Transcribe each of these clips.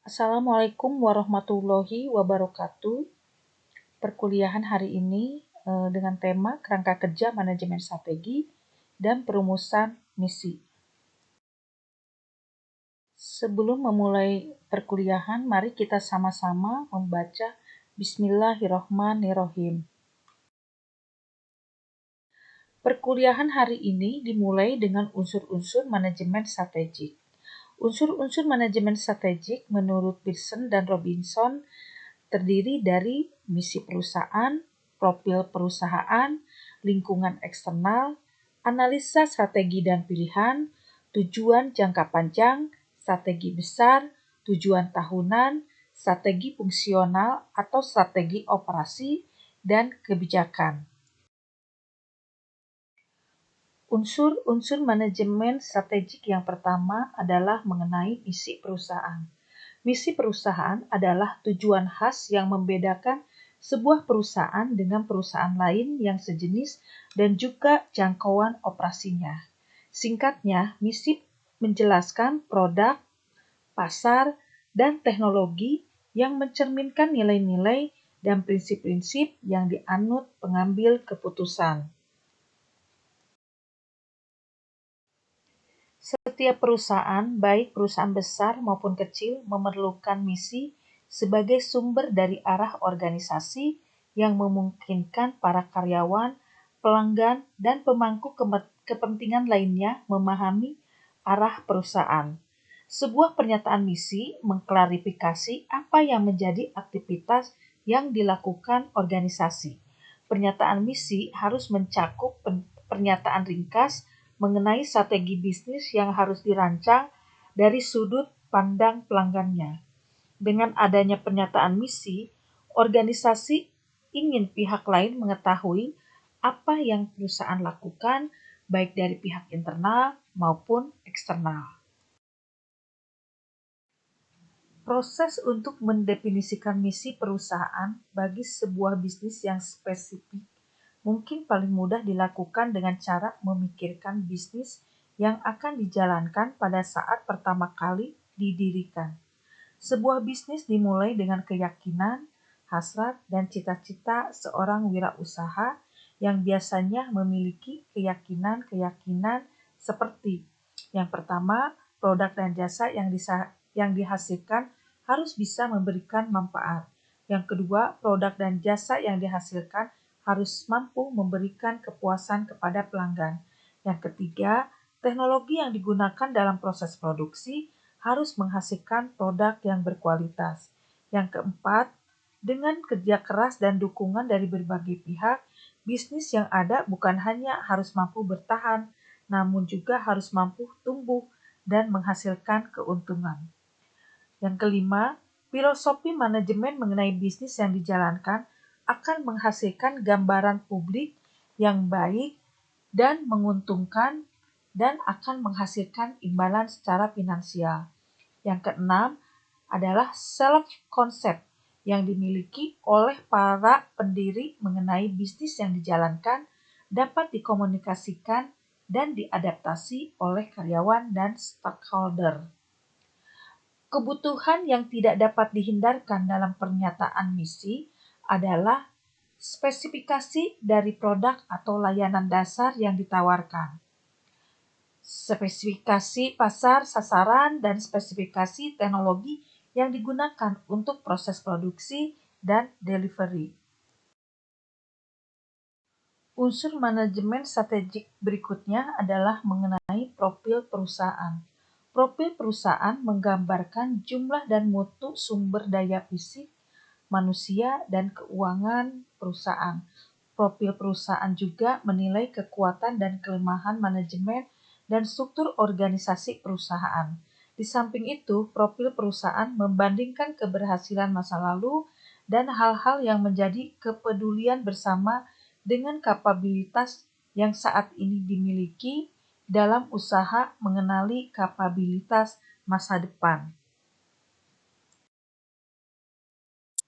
Assalamualaikum warahmatullahi wabarakatuh. Perkuliahan hari ini dengan tema Kerangka Kerja Manajemen Strategi dan Perumusan Misi. Sebelum memulai perkuliahan, mari kita sama-sama membaca Bismillahirrahmanirrahim. Perkuliahan hari ini dimulai dengan unsur-unsur manajemen strategik. Unsur-unsur manajemen strategik menurut Pearson dan Robinson terdiri dari misi perusahaan, profil perusahaan, lingkungan eksternal, analisa strategi dan pilihan, tujuan jangka panjang, strategi besar, tujuan tahunan, strategi fungsional atau strategi operasi, dan kebijakan. Unsur-unsur manajemen strategik yang pertama adalah mengenai misi perusahaan. Misi perusahaan adalah tujuan khas yang membedakan sebuah perusahaan dengan perusahaan lain yang sejenis dan juga jangkauan operasinya. Singkatnya, misi menjelaskan produk, pasar, dan teknologi yang mencerminkan nilai-nilai dan prinsip-prinsip yang dianut pengambil keputusan. Setiap perusahaan, baik perusahaan besar maupun kecil, memerlukan misi sebagai sumber dari arah organisasi yang memungkinkan para karyawan, pelanggan, dan pemangku kepentingan lainnya memahami arah perusahaan. Sebuah pernyataan misi mengklarifikasi apa yang menjadi aktivitas yang dilakukan organisasi. Pernyataan misi harus mencakup pernyataan ringkas mengenai strategi bisnis yang harus dirancang dari sudut pandang pelanggannya. Dengan adanya pernyataan misi, organisasi ingin pihak lain mengetahui apa yang perusahaan lakukan, baik dari pihak internal maupun eksternal. Proses untuk mendefinisikan misi perusahaan bagi sebuah bisnis yang spesifik mungkin paling mudah dilakukan dengan cara memikirkan bisnis yang akan dijalankan pada saat pertama kali didirikan. Sebuah bisnis dimulai dengan keyakinan, hasrat, dan cita-cita seorang wirausaha yang biasanya memiliki keyakinan-keyakinan seperti yang pertama, produk dan jasa yang dihasilkan harus bisa memberikan manfaat. Yang kedua, produk dan jasa yang dihasilkan harus mampu memberikan kepuasan kepada pelanggan. Yang ketiga, teknologi yang digunakan dalam proses produksi harus menghasilkan produk yang berkualitas. Yang keempat, dengan kerja keras dan dukungan dari berbagai pihak, bisnis yang ada bukan hanya harus mampu bertahan, namun juga harus mampu tumbuh dan menghasilkan keuntungan. Yang kelima, filosofi manajemen mengenai bisnis yang dijalankan akan menghasilkan gambaran publik yang baik dan menguntungkan dan akan menghasilkan imbalan secara finansial. Yang keenam adalah self-concept yang dimiliki oleh para pendiri mengenai bisnis yang dijalankan dapat dikomunikasikan dan diadaptasi oleh karyawan dan stakeholder. Kebutuhan yang tidak dapat dihindarkan dalam pernyataan misi adalah spesifikasi dari produk atau layanan dasar yang ditawarkan, spesifikasi pasar sasaran, dan spesifikasi teknologi yang digunakan untuk proses produksi dan delivery. Unsur manajemen strategik berikutnya adalah mengenai profil perusahaan. Profil perusahaan menggambarkan jumlah dan mutu sumber daya fisik, manusia, dan keuangan perusahaan. Profil perusahaan juga menilai kekuatan dan kelemahan manajemen dan struktur organisasi perusahaan. Di samping itu, profil perusahaan membandingkan keberhasilan masa lalu dan hal-hal yang menjadi kepedulian bersama dengan kapabilitas yang saat ini dimiliki dalam usaha mengenali kapabilitas masa depan.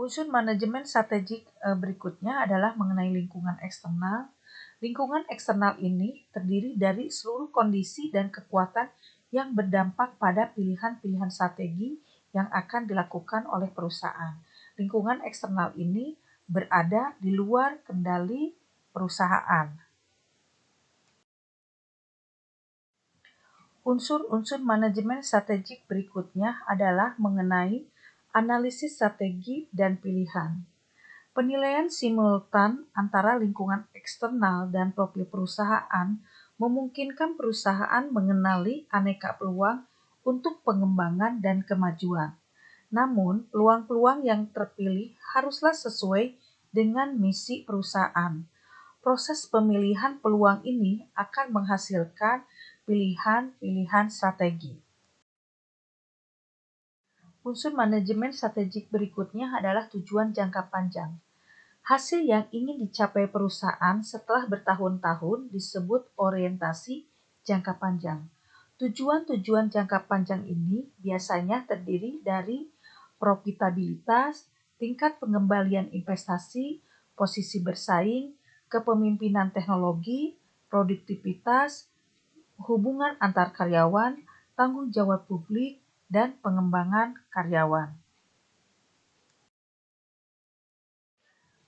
Unsur manajemen strategik berikutnya adalah mengenai lingkungan eksternal. Lingkungan eksternal ini terdiri dari seluruh kondisi dan kekuatan yang berdampak pada pilihan-pilihan strategi yang akan dilakukan oleh perusahaan. Lingkungan eksternal ini berada di luar kendali perusahaan. Unsur-unsur manajemen strategik berikutnya adalah mengenai analisis strategi dan pilihan. Penilaian simultan antara lingkungan eksternal dan profil perusahaan memungkinkan perusahaan mengenali aneka peluang untuk pengembangan dan kemajuan. Namun, peluang-peluang yang terpilih haruslah sesuai dengan misi perusahaan. Proses pemilihan peluang ini akan menghasilkan pilihan-pilihan strategi. Unsur manajemen strategik berikutnya adalah tujuan jangka panjang. Hasil yang ingin dicapai perusahaan setelah bertahun-tahun disebut orientasi jangka panjang. Tujuan-tujuan jangka panjang ini biasanya terdiri dari profitabilitas, tingkat pengembalian investasi, posisi bersaing, kepemimpinan teknologi, produktivitas, hubungan antar karyawan, tanggung jawab publik, dan pengembangan karyawan.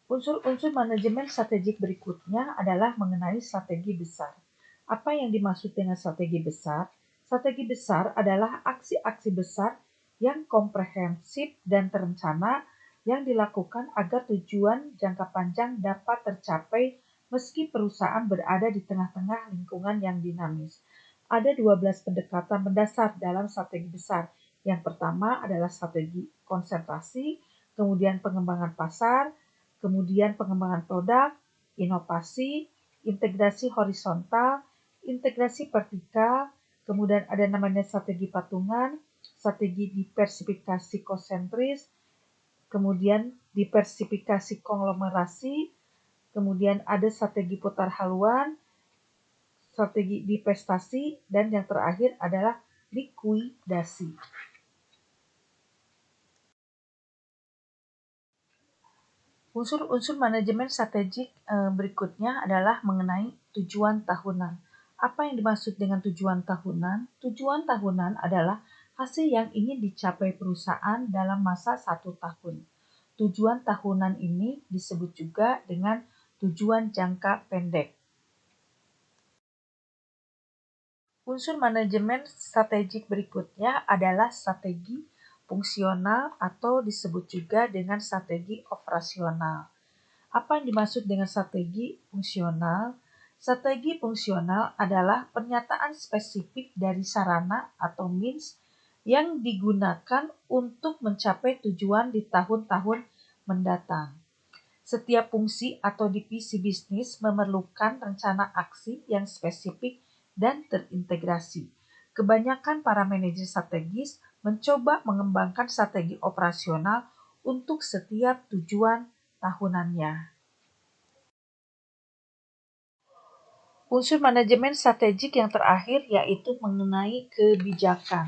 Unsur-unsur manajemen strategik berikutnya adalah mengenai strategi besar. Apa yang dimaksud dengan strategi besar? Strategi besar adalah aksi-aksi besar yang komprehensif dan terencana yang dilakukan agar tujuan jangka panjang dapat tercapai meski perusahaan berada di tengah-tengah lingkungan yang dinamis. Ada 12 pendekatan mendasar dalam strategi besar. Yang pertama adalah strategi konsentrasi, kemudian pengembangan pasar, kemudian pengembangan produk, inovasi, integrasi horizontal, integrasi vertikal, kemudian ada namanya strategi patungan, strategi diversifikasi konsentris, kemudian diversifikasi konglomerasi, kemudian ada strategi putar haluan, strategi divestasi, dan yang terakhir adalah likuidasi. Unsur-unsur manajemen strategik berikutnya adalah mengenai tujuan tahunan. Apa yang dimaksud dengan tujuan tahunan? Tujuan tahunan adalah hasil yang ingin dicapai perusahaan dalam masa 1 tahun. Tujuan tahunan ini disebut juga dengan tujuan jangka pendek. Unsur manajemen strategik berikutnya adalah strategi fungsional atau disebut juga dengan strategi operasional. Apa yang dimaksud dengan strategi fungsional? Strategi fungsional adalah pernyataan spesifik dari sarana atau means yang digunakan untuk mencapai tujuan di tahun-tahun mendatang. Setiap fungsi atau divisi bisnis memerlukan rencana aksi yang spesifik dan terintegrasi. Kebanyakan para manajer strategis mencoba mengembangkan strategi operasional untuk setiap tujuan tahunannya. Unsur manajemen strategik yang terakhir yaitu mengenai kebijakan.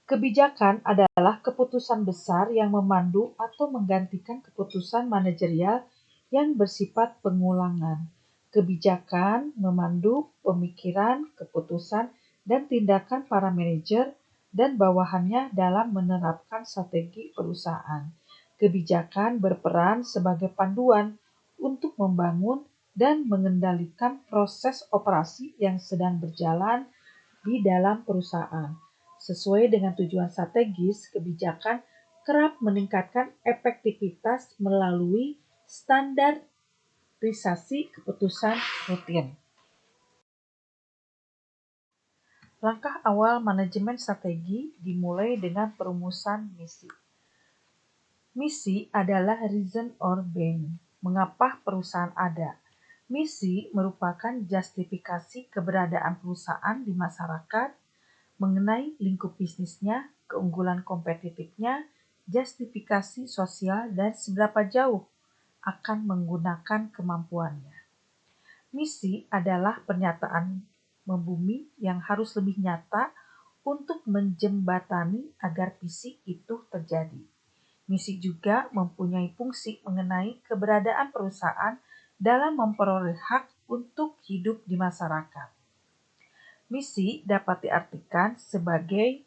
Kebijakan adalah keputusan besar yang memandu atau menggantikan keputusan manajerial yang bersifat pengulangan. Kebijakan memandu pemikiran, keputusan, dan tindakan para manajer dan bawahannya dalam menerapkan strategi perusahaan. Kebijakan berperan sebagai panduan untuk membangun dan mengendalikan proses operasi yang sedang berjalan di dalam perusahaan. Sesuai dengan tujuan strategis, kebijakan kerap meningkatkan efektivitas melalui standarisasi keputusan rutin. Langkah awal manajemen strategi dimulai dengan perumusan misi. Misi adalah reason or being, mengapa perusahaan ada. Misi merupakan justifikasi keberadaan perusahaan di masyarakat, mengenai lingkup bisnisnya, keunggulan kompetitifnya, justifikasi sosial, dan seberapa jauh akan menggunakan kemampuannya. Misi adalah pernyataan membumi yang harus lebih nyata untuk menjembatani agar visi itu terjadi. Misi juga mempunyai fungsi mengenai keberadaan perusahaan dalam memperoleh hak untuk hidup di masyarakat. Misi dapat diartikan sebagai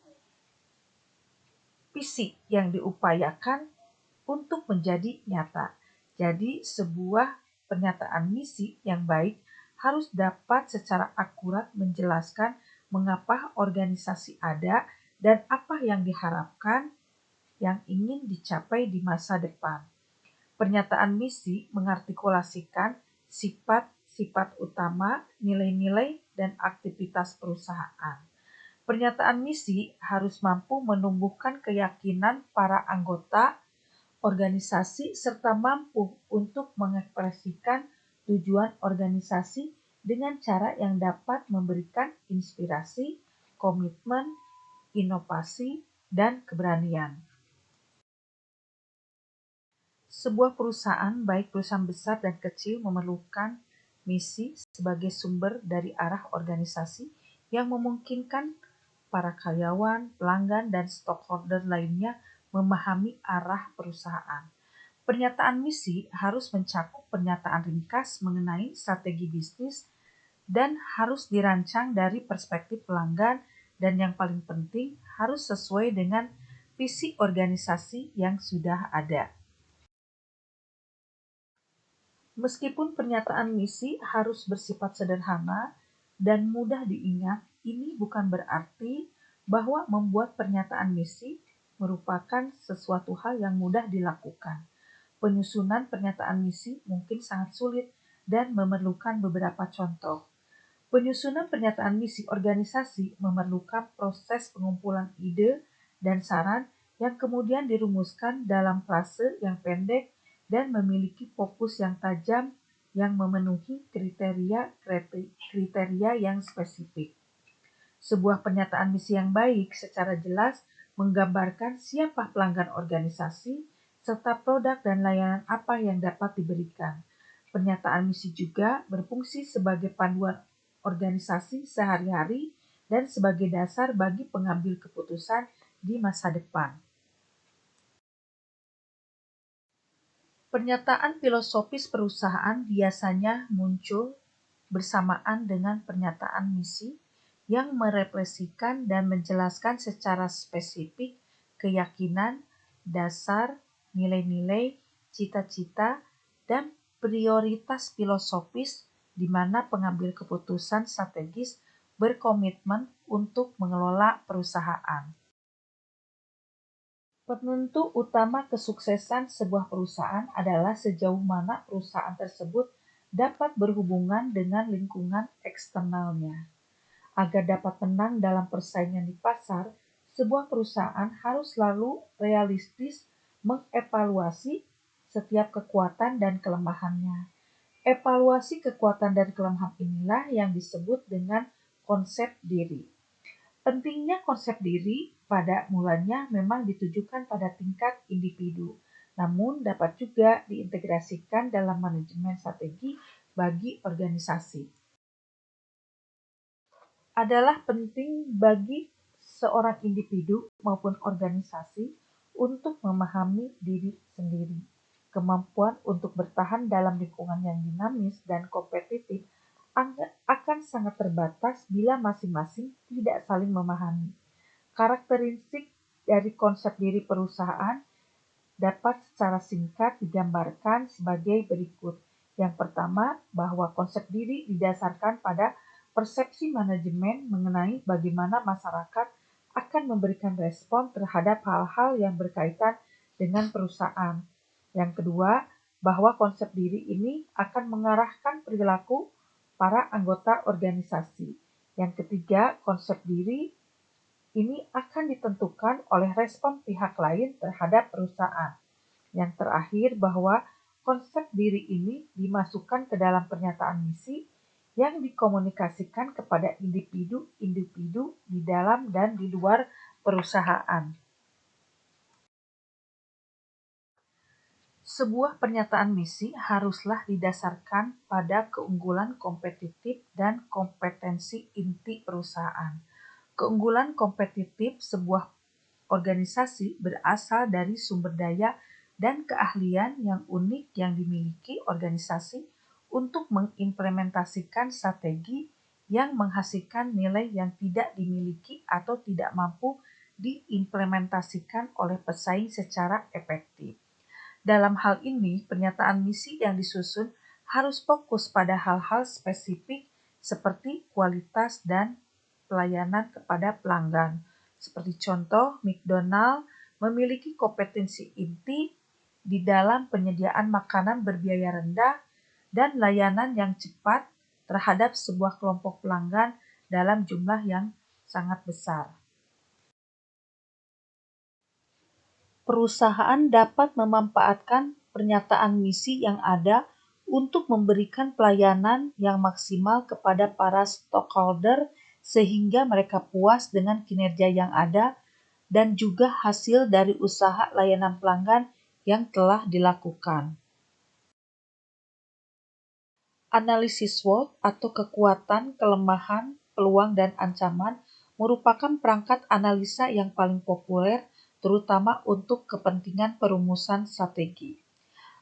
visi yang diupayakan untuk menjadi nyata. Jadi sebuah pernyataan misi yang baik harus dapat secara akurat menjelaskan mengapa organisasi ada dan apa yang diharapkan yang ingin dicapai di masa depan. Pernyataan misi mengartikulasikan sifat-sifat utama, nilai-nilai, dan aktivitas perusahaan. Pernyataan misi harus mampu menumbuhkan keyakinan para anggota organisasi serta mampu untuk mengekspresikan tujuan organisasi dengan cara yang dapat memberikan inspirasi, komitmen, inovasi, dan keberanian. Sebuah perusahaan, baik perusahaan besar dan kecil, memerlukan misi sebagai sumber dari arah organisasi yang memungkinkan para karyawan, pelanggan, dan stakeholder lainnya memahami arah perusahaan. Pernyataan misi harus mencakup pernyataan ringkas mengenai strategi bisnis dan harus dirancang dari perspektif pelanggan dan yang paling penting harus sesuai dengan visi organisasi yang sudah ada. Meskipun pernyataan misi harus bersifat sederhana dan mudah diingat, ini bukan berarti bahwa membuat pernyataan misi merupakan sesuatu hal yang mudah dilakukan. Penyusunan pernyataan misi mungkin sangat sulit dan memerlukan beberapa contoh. Penyusunan pernyataan misi organisasi memerlukan proses pengumpulan ide dan saran yang kemudian dirumuskan dalam frase yang pendek dan memiliki fokus yang tajam yang memenuhi kriteria yang spesifik. Sebuah pernyataan misi yang baik secara jelas menggambarkan siapa pelanggan organisasi serta produk dan layanan apa yang dapat diberikan. Pernyataan misi juga berfungsi sebagai panduan organisasi sehari-hari dan sebagai dasar bagi pengambil keputusan di masa depan. Pernyataan filosofis perusahaan biasanya muncul bersamaan dengan pernyataan misi yang merepresikan dan menjelaskan secara spesifik keyakinan, dasar, nilai-nilai, cita-cita, dan prioritas filosofis di mana pengambil keputusan strategis berkomitmen untuk mengelola perusahaan. Penentu utama kesuksesan sebuah perusahaan adalah sejauh mana perusahaan tersebut dapat berhubungan dengan lingkungan eksternalnya. Agar dapat menang dalam persaingan di pasar, sebuah perusahaan harus selalu realistis mengevaluasi setiap kekuatan dan kelemahannya. Evaluasi kekuatan dan kelemahan inilah yang disebut dengan konsep diri. Pentingnya konsep diri pada mulanya memang ditujukan pada tingkat individu, namun dapat juga diintegrasikan dalam manajemen strategi bagi organisasi. Adalah penting bagi seorang individu maupun organisasi untuk memahami diri sendiri. Kemampuan untuk bertahan dalam lingkungan yang dinamis dan kompetitif akan sangat terbatas bila masing-masing tidak saling memahami. Karakteristik dari konsep diri perusahaan dapat secara singkat digambarkan sebagai berikut. Yang pertama, bahwa konsep diri didasarkan pada persepsi manajemen mengenai bagaimana masyarakat akan memberikan respon terhadap hal-hal yang berkaitan dengan perusahaan. Yang kedua, bahwa konsep diri ini akan mengarahkan perilaku para anggota organisasi. Yang ketiga, konsep diri ini akan ditentukan oleh respon pihak lain terhadap perusahaan. Yang terakhir, bahwa konsep diri ini dimasukkan ke dalam pernyataan misi yang dikomunikasikan kepada individu-individu di dalam dan di luar perusahaan. Sebuah pernyataan misi haruslah didasarkan pada keunggulan kompetitif dan kompetensi inti perusahaan. Keunggulan kompetitif sebuah organisasi berasal dari sumber daya dan keahlian yang unik yang dimiliki organisasi untuk mengimplementasikan strategi yang menghasilkan nilai yang tidak dimiliki atau tidak mampu diimplementasikan oleh pesaing secara efektif. Dalam hal ini, pernyataan misi yang disusun harus fokus pada hal-hal spesifik seperti kualitas dan pelayanan kepada pelanggan. Seperti contoh, McDonald memiliki kompetensi inti di dalam penyediaan makanan berbiaya rendah dan layanan yang cepat terhadap sebuah kelompok pelanggan dalam jumlah yang sangat besar. Perusahaan dapat memanfaatkan pernyataan misi yang ada untuk memberikan pelayanan yang maksimal kepada para stakeholder sehingga mereka puas dengan kinerja yang ada dan juga hasil dari usaha layanan pelanggan yang telah dilakukan. Analisis SWOT atau kekuatan, kelemahan, peluang, dan ancaman merupakan perangkat analisa yang paling populer terutama untuk kepentingan perumusan strategi.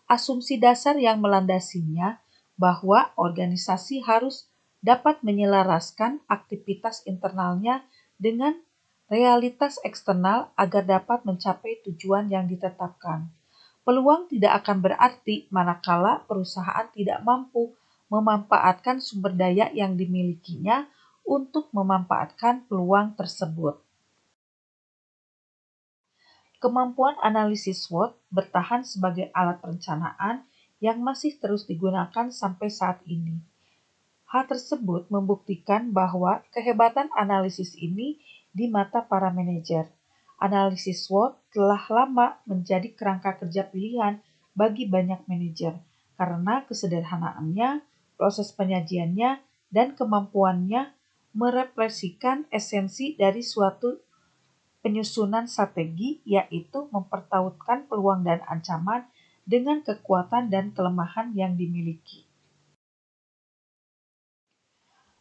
Asumsi dasar yang melandasinya bahwa organisasi harus dapat menyelaraskan aktivitas internalnya dengan realitas eksternal agar dapat mencapai tujuan yang ditetapkan. Peluang tidak akan berarti manakala perusahaan tidak mampu memanfaatkan sumber daya yang dimilikinya untuk memanfaatkan peluang tersebut. Kemampuan analisis SWOT bertahan sebagai alat perencanaan yang masih terus digunakan sampai saat ini. Hal tersebut membuktikan bahwa kehebatan analisis ini di mata para manajer. Analisis SWOT telah lama menjadi kerangka kerja pilihan bagi banyak manajer karena kesederhanaannya, proses penyajiannya, dan kemampuannya merefleksikan esensi dari suatu penyusunan strategi, yaitu mempertautkan peluang dan ancaman dengan kekuatan dan kelemahan yang dimiliki.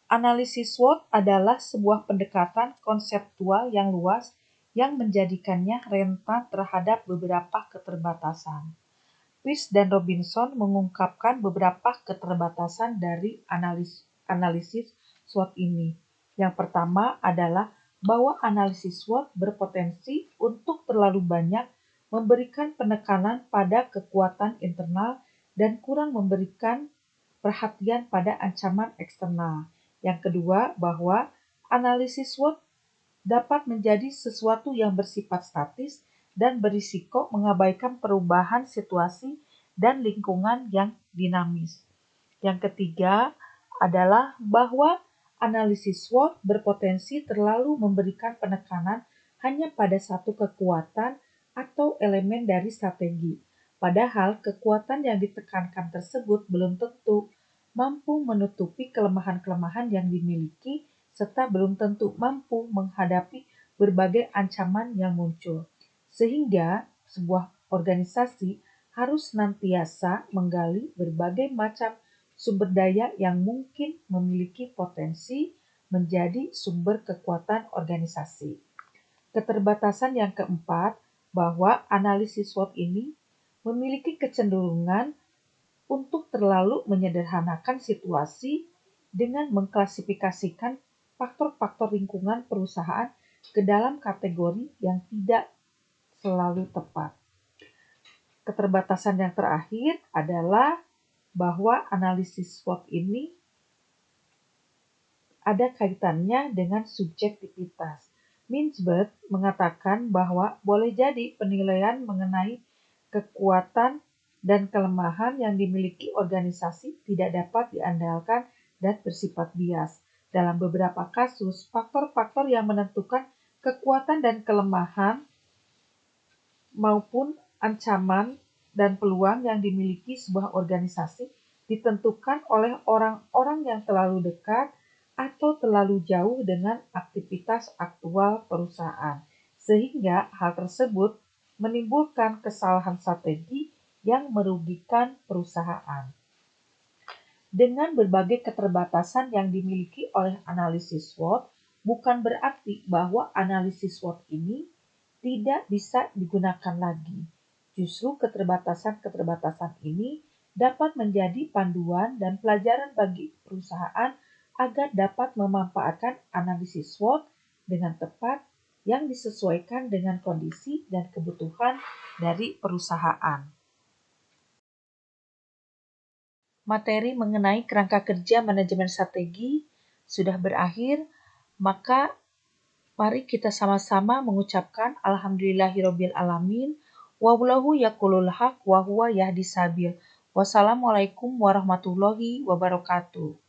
Analisis SWOT adalah sebuah pendekatan konseptual yang luas yang menjadikannya rentan terhadap beberapa keterbatasan. Peirce dan Robinson mengungkapkan beberapa keterbatasan dari analisis SWOT ini. Yang pertama adalah bahwa analisis SWOT berpotensi untuk terlalu banyak memberikan penekanan pada kekuatan internal dan kurang memberikan perhatian pada ancaman eksternal. Yang kedua, bahwa analisis SWOT dapat menjadi sesuatu yang bersifat statis dan berisiko mengabaikan perubahan situasi dan lingkungan yang dinamis. Yang ketiga adalah bahwa analisis SWOT berpotensi terlalu memberikan penekanan hanya pada satu kekuatan atau elemen dari strategi. Padahal kekuatan yang ditekankan tersebut belum tentu mampu menutupi kelemahan-kelemahan yang dimiliki serta belum tentu mampu menghadapi berbagai ancaman yang muncul. Sehingga sebuah organisasi harus senantiasa menggali berbagai macam sumber daya yang mungkin memiliki potensi menjadi sumber kekuatan organisasi. Keterbatasan yang keempat, bahwa analisis SWOT ini memiliki kecenderungan untuk terlalu menyederhanakan situasi dengan mengklasifikasikan faktor-faktor lingkungan perusahaan ke dalam kategori yang tidak selalu tepat. Keterbatasan yang terakhir adalah bahwa analisis SWOT ini ada kaitannya dengan subjektivitas. Mintzberg mengatakan bahwa boleh jadi penilaian mengenai kekuatan dan kelemahan yang dimiliki organisasi tidak dapat diandalkan dan bersifat bias. Dalam beberapa kasus, faktor-faktor yang menentukan kekuatan dan kelemahan maupun ancaman dan peluang yang dimiliki sebuah organisasi ditentukan oleh orang-orang yang terlalu dekat atau terlalu jauh dengan aktivitas aktual perusahaan, sehingga hal tersebut menimbulkan kesalahan strategi yang merugikan perusahaan. Dengan berbagai keterbatasan yang dimiliki oleh analisis SWOT, bukan berarti bahwa analisis SWOT ini tidak bisa digunakan lagi. Justru keterbatasan-keterbatasan ini dapat menjadi panduan dan pelajaran bagi perusahaan agar dapat memanfaatkan analisis SWOT dengan tepat, yang disesuaikan dengan kondisi dan kebutuhan dari perusahaan. Materi mengenai kerangka kerja manajemen strategi sudah berakhir, maka mari kita sama-sama mengucapkan Alhamdulillahirabbil alamin, wallahu yaqulul haq wa huwa yahdis sabil. Wassalamualaikum warahmatullahi wabarakatuh.